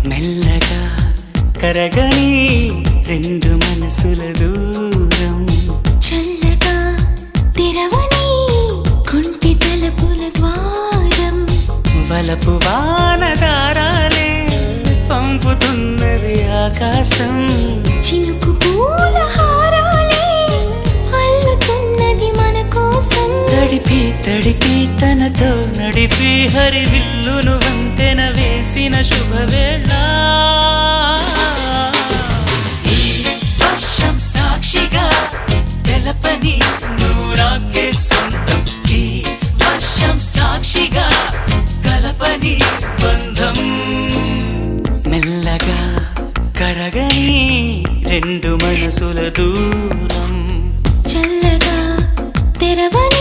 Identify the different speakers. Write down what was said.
Speaker 1: మెల్లగా కరగని రెండు మనసుల దూరం
Speaker 2: చల్లగా తెరవని కొంటి తలుపుల ద్వారం
Speaker 1: వలపు వానదారాలే పంపుతున్నది ఆకాశం
Speaker 2: చినుకు పూల హారాలే అల్లుతున్నది మన కోసం
Speaker 1: తడిపి తడిపి తనతో నడిపి హరివిల్లును వంతెన వేసిన శుభవేళ ఈ వర్షం సాక్షిగా తెలపని నూరాకే సొంతం ఈ వర్షం సాక్షిగా కలపని బంధం మెల్లగా కరగని రెండు మనసుల దూరం
Speaker 2: చల్లగా తెరవని